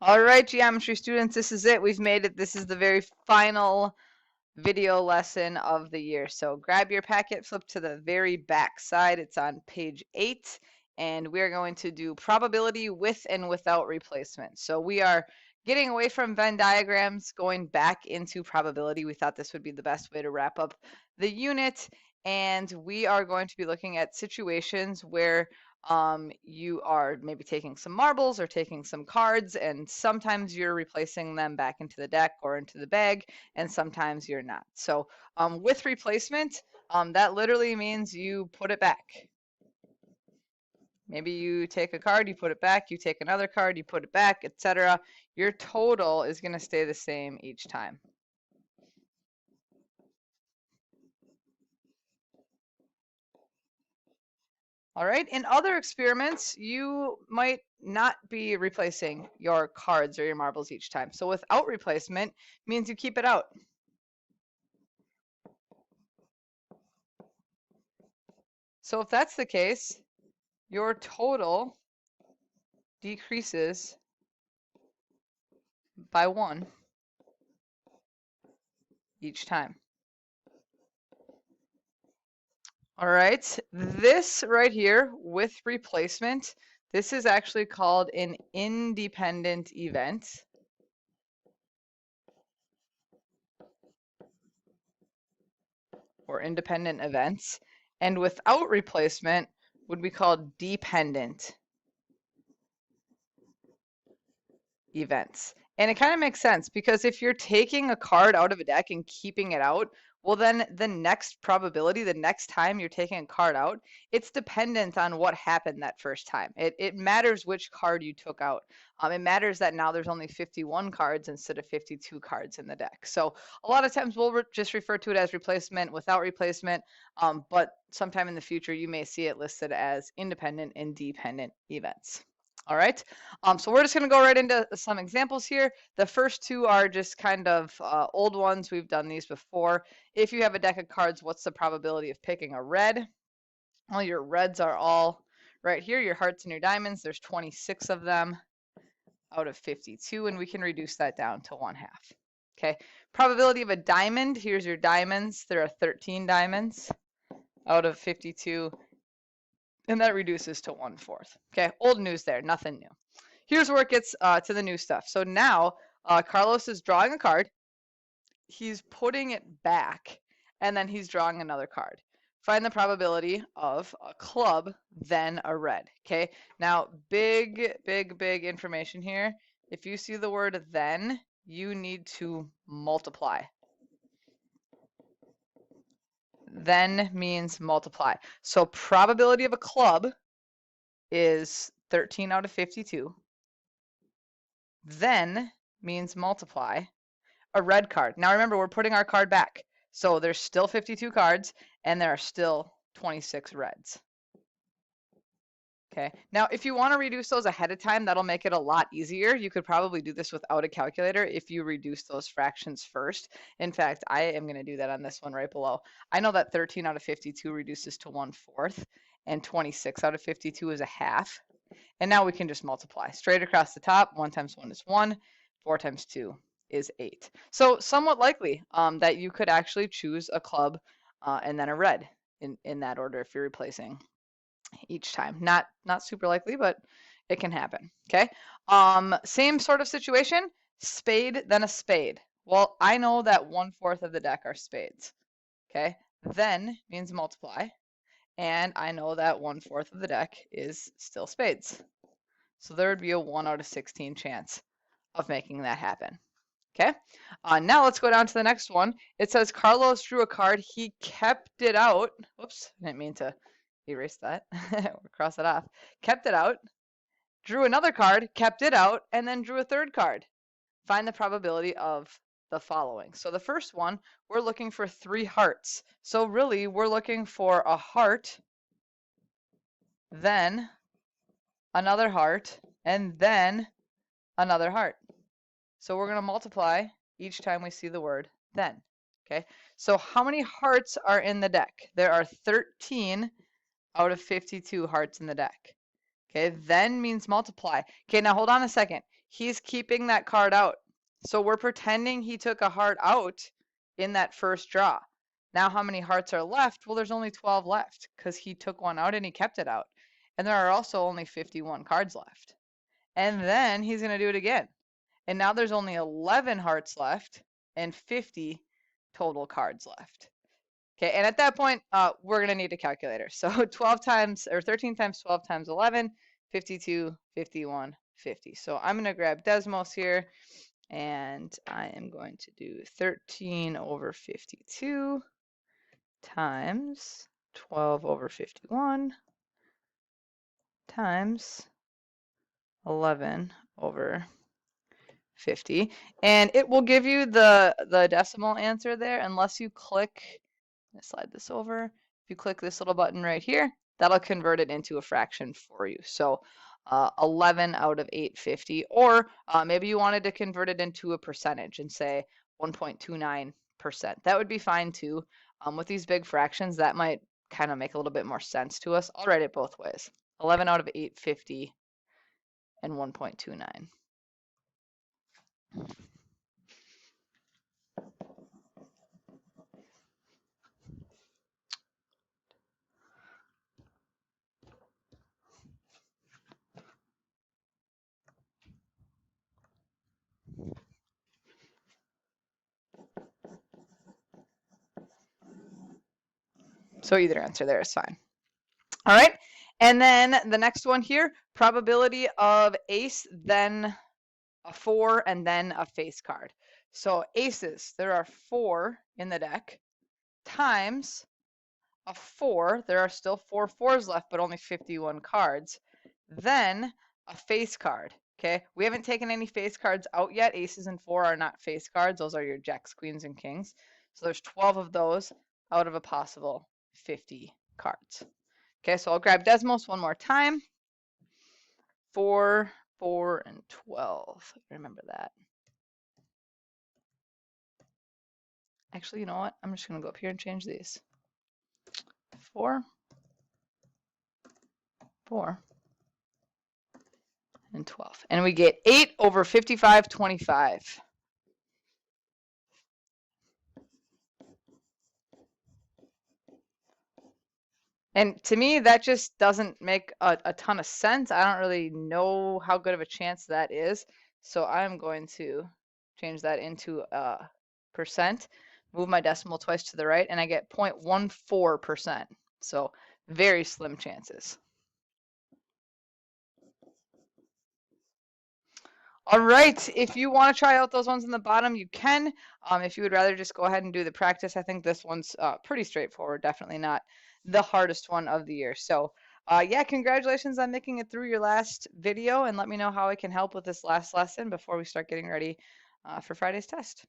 All right, geometry students, this is it. We've made it. This is the very final video lesson of the year. So grab your packet, flip to the very back side. It's on page 8, and we're going to do probability with and without replacement. So we are getting away from Venn diagrams, going back into probability. We thought this would be the best way to wrap up the unit, and we are going to be looking at situations where you are maybe taking some marbles or taking some cards, and sometimes you're replacing them back into the deck or into the bag, and sometimes you're not. So with replacement, that literally means you put it back. Maybe you take a card, you put it back, you take another card, you put it back, etc. Your total is going to stay the same each time. All right, in other experiments, you might not be replacing your cards or your marbles each time. So without replacement means you keep it out. So if that's the case, your total decreases by 1 each time. All right, this right here with replacement, this is actually called an independent event. Or independent events. And without replacement would be called dependent events. And it kind of makes sense because if you're taking a card out of a deck and keeping it out, well, then the next probability, the next time you're taking a card out, it's dependent on what happened that first time. It matters which card you took out. It matters that now there's only 51 cards instead of 52 cards in the deck. So a lot of times we'll just refer to it as replacement without replacement, but sometime in the future you may see it listed as independent and dependent events. All right, so we're just going to go right into some examples here. The first two are just kind of old ones. We've done these before. If you have a deck of cards, what's the probability of picking a red? Well, your reds are all right here, your hearts and your diamonds. There's 26 of them out of 52, and we can reduce that down to 1/2. Okay, probability of a diamond, here's your diamonds. There are 13 diamonds out of 52. And that reduces to 1/4. Okay, old news there, nothing new. Here's where it gets to the new stuff. So now Carlos is drawing a card. He's putting it back, and then he's drawing another card. Find the probability of a club, then a red. Okay, now big information here. If you see the word then, you need to multiply. Then means multiply. So probability of a club is 13 out of 52. Then means multiply a red card. Now remember, we're putting our card back. So there's still 52 cards and there are still 26 reds. Okay, now if you want to reduce those ahead of time, that'll make it a lot easier. You could probably do this without a calculator if you reduce those fractions first. In fact, I am going to do that on this one right below. I know that 13 out of 52 reduces to 1/4 and 26 out of 52 is a half. And now we can just multiply straight across the top. 1 times 1 is 1, 4 times 2 is 8. So somewhat likely that you could actually choose a club and then a red in that order if you're replacing each time. Not super likely, but it can happen. Okay. Same sort of situation, spade, then a spade. Well, I know that 1/4 of the deck are spades. Okay. Then means multiply. And I know that 1/4 of the deck is still spades. So there would be a 1 out of 16 chance of making that happen. Okay, now let's go down to the next one. It says Carlos drew a card. He kept it out. Whoops, I didn't mean to erase that or cross it off. Kept it out, drew another card, kept it out, and then drew a third card. Find the probability of the following. So the first one, we're looking for 3 hearts. So really, we're looking for a heart, then another heart, and then another heart. So we're going to multiply each time we see the word then. Okay, so how many hearts are in the deck? There are 13 out of 52 hearts in the deck. Okay, then means multiply. Okay, now hold on a second. he's keeping that card out. So we're pretending he took a heart out in that first draw. Now how many hearts are left? Well, there's only 12 left because he took one out and he kept it out. And there are also only 51 cards left. And then he's going to do it again. And now there's only 11 hearts left and 50 total cards left. Okay, and at that point, we're going to need a calculator. So 12 times, or 13 times 12 times 11, 52, 51, 50. So I'm going to grab Desmos here, and I am going to do 13 over 52 times 12 over 51 times 11 over 50, and it will give you the decimal answer there unless you click. Slide this over. If you click this little button right here, that'll convert it into a fraction for you. So 11 out of 850, or maybe you wanted to convert it into a percentage and say 1.29%. That would be fine too. With these big fractions, that might kind of make a little bit more sense to us. I'll write it both ways. 11 out of 850 and 1.29. So either answer there is fine. All right, and then the next one here, probability of ace, then a 4, and then a face card. So aces, there are 4 in the deck, times a 4, there are still 4 4s left, but only 51 cards, then a face card. Okay, we haven't taken any face cards out yet. Aces and 4 are not face cards. Those are your jacks, queens, and kings. So there's 12 of those out of a possible 50 cards. Okay, so I'll grab Desmos one more time. 4, 4, and 12. Remember that. Actually, you know what? I'm just going to go up here and change these. 4, 4, and 12. And we get 8 over 55, 25. And to me, that just doesn't make a ton of sense. I don't really know how good of a chance that is. So I'm going to change that into a percent, move my decimal twice to the right, and I get 0.14%. So very slim chances. All right, if you want to try out those ones in the bottom, you can. If you would rather just go ahead and do the practice, I think this one's pretty straightforward, definitely not the hardest one of the year. So yeah, congratulations on making it through your last video, and let me know how I can help with this last lesson before we start getting ready for Friday's test.